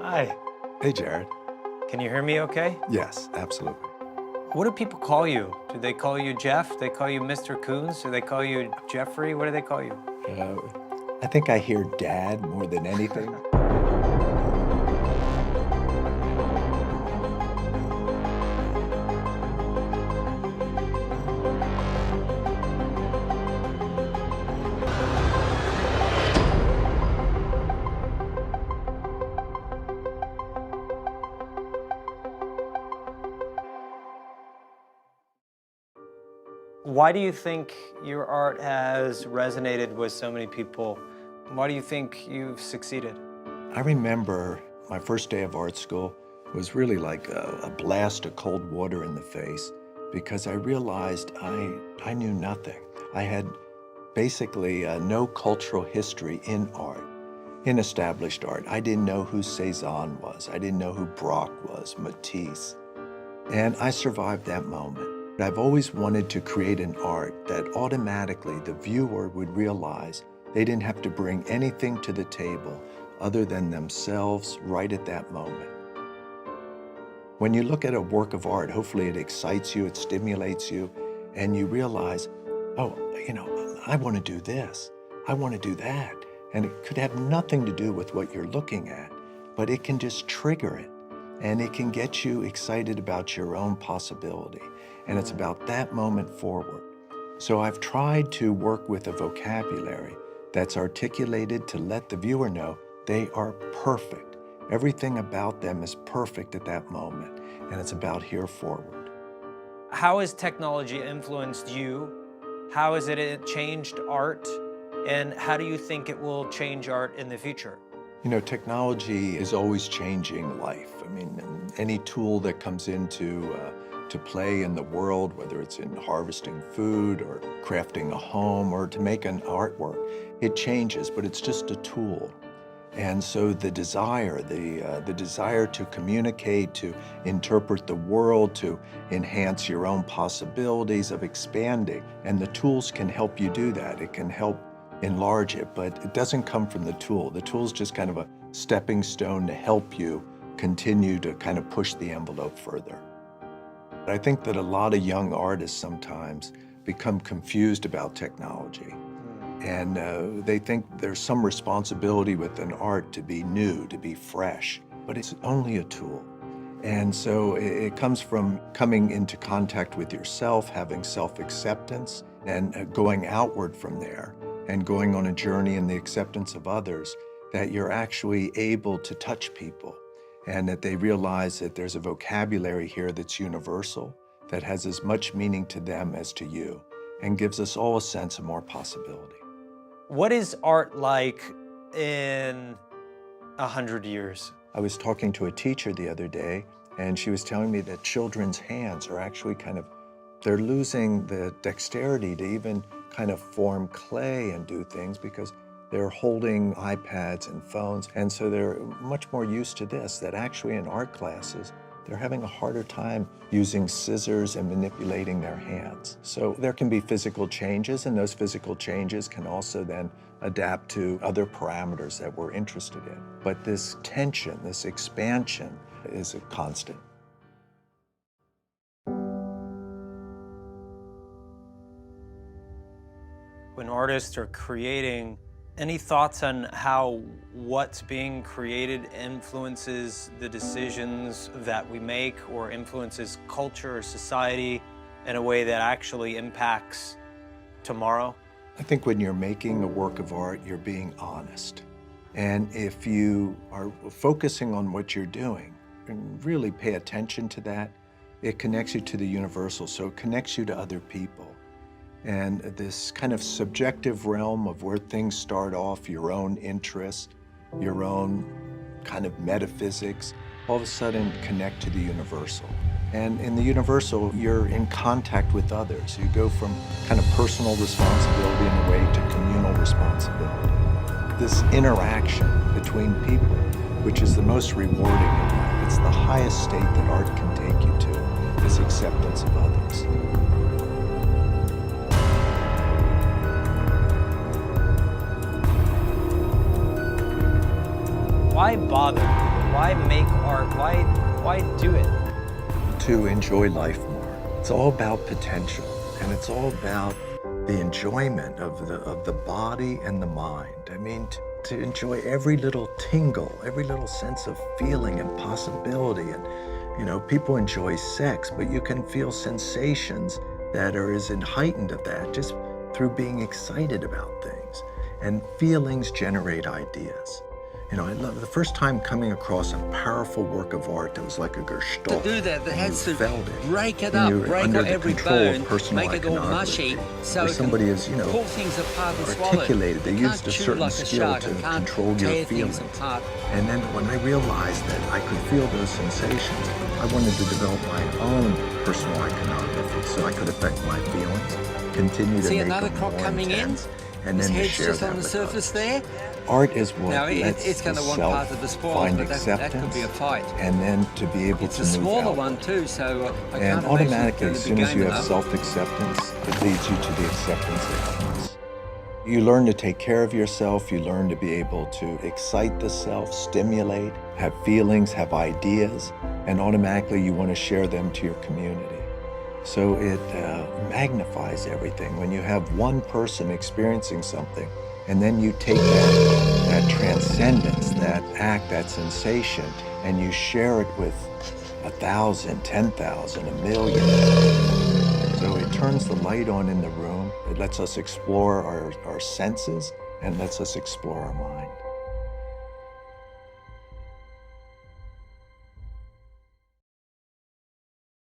Hi. Hey, Jared. Can you hear me okay? Yes, absolutely. What do people call you? Do they call you Jeff? Do they call you Mr. Coons? Do they call you Jeffrey? What do they call you? I think I hear Dad more than anything. Why do you think your art has resonated with so many people? Why do you think you've succeeded? I remember my first day of art school was really like a blast of cold water in the face because I realized I knew nothing. I had basically no cultural history in art, in established art. I didn't know who Cézanne was. I didn't know who Braque was, Matisse. And I survived that moment. I've always wanted to create an art that automatically the viewer would realize they didn't have to bring anything to the table other than themselves right at that moment. When you look at a work of art, hopefully it excites you, it stimulates you, and you realize, oh, I want to do this, I want to do that. And it could have nothing to do with what you're looking at, but it can just trigger it. And it can get you excited about your own possibility. And it's about that moment forward. So I've tried to work with a vocabulary that's articulated to let the viewer know they are perfect. Everything about them is perfect at that moment. And it's about here forward. How has technology influenced you? How has it changed art? And how do you think it will change art in the future? You know, technology is always changing life. I mean, any tool that comes into to play in the world, whether it's in harvesting food or crafting a home or to make an artwork, it changes, but it's just a tool. And so the desire to communicate, to interpret the world, to enhance your own possibilities of expanding, and the tools can help you do that. It can help enlarge it, but it doesn't come from the tool. The tool is just kind of a stepping stone to help you continue to kind of push the envelope further. I think that a lot of young artists sometimes become confused about technology. And they think there's some responsibility with an art to be new, to be fresh, but it's only a tool. And so it comes from coming into contact with yourself, having self-acceptance, and going outward from there, and going on a journey in the acceptance of others, that you're actually able to touch people, and that they realize that there's a vocabulary here that's universal, that has as much meaning to them as to you, and gives us all a sense of more possibility. What is art like in 100 years? I was talking to a teacher the other day, and she was telling me that children's hands are actually they're losing the dexterity to even kind of form clay and do things because they're holding iPads and phones. And so they're much more used to this, that actually in art classes, they're having a harder time using scissors and manipulating their hands. So there can be physical changes, and those physical changes can also then adapt to other parameters that we're interested in. But this tension, this expansion is a constant. When artists are creating, any thoughts on how what's being created influences the decisions that we make or influences culture or society in a way that actually impacts tomorrow? I think when you're making a work of art, you're being honest. And if you are focusing on what you're doing and really pay attention to that, it connects you to the universal, so it connects you to other people. And this kind of subjective realm of where things start off, your own interest, your own kind of metaphysics, all of a sudden connect to the universal. And in the universal, you're in contact with others. You go from kind of personal responsibility in a way to communal responsibility. This interaction between people, which is the most rewarding in life. It's the highest state that art can take you to, is acceptance of others. Why bother? Why make art? Why do it? To enjoy life more. It's all about potential, and it's all about the enjoyment of the body and the mind. I mean, to enjoy every little tingle, every little sense of feeling and possibility. And, you know, people enjoy sex, but you can feel sensations that are as heightened of that just through being excited about things. And feelings generate ideas. You know, I love the first time coming across a powerful work of art that was like a gestalt. To do that, they had to felt it. break it When up, you're break under out the every control of bone, personal make it all iconography, mushy, so where it somebody can is, you know, pull things apart and swallow it. articulated. They You used can't a chew certain like a skill shark. to You can't control your tear feelings. things apart. And then when I realized that I could feel those sensations, I wanted to develop my own personal iconography so I could affect my feelings, continue to See make another them croc more coming intense, in? and His then to head's share just that on the with surface others. there. Art is what Now, lets it's the going to want self part of the spoils, find but that acceptance, could be a fight. and then to be able It's to a move smaller outward. one too, so I And can't automatically, imagine as it's soon going as to you be have game enough. self-acceptance, it leads you to the acceptance that comes. You learn to take care of yourself, you learn to be able to excite the self, stimulate, have feelings, have ideas, and automatically you want to share them to your community. So it magnifies everything. When you have one person experiencing something, and then you take that transcendence, that act, that sensation, and you share it with 1,000, 10,000, 1,000,000. So it turns the light on in the room. It lets us explore our senses and lets us explore our mind.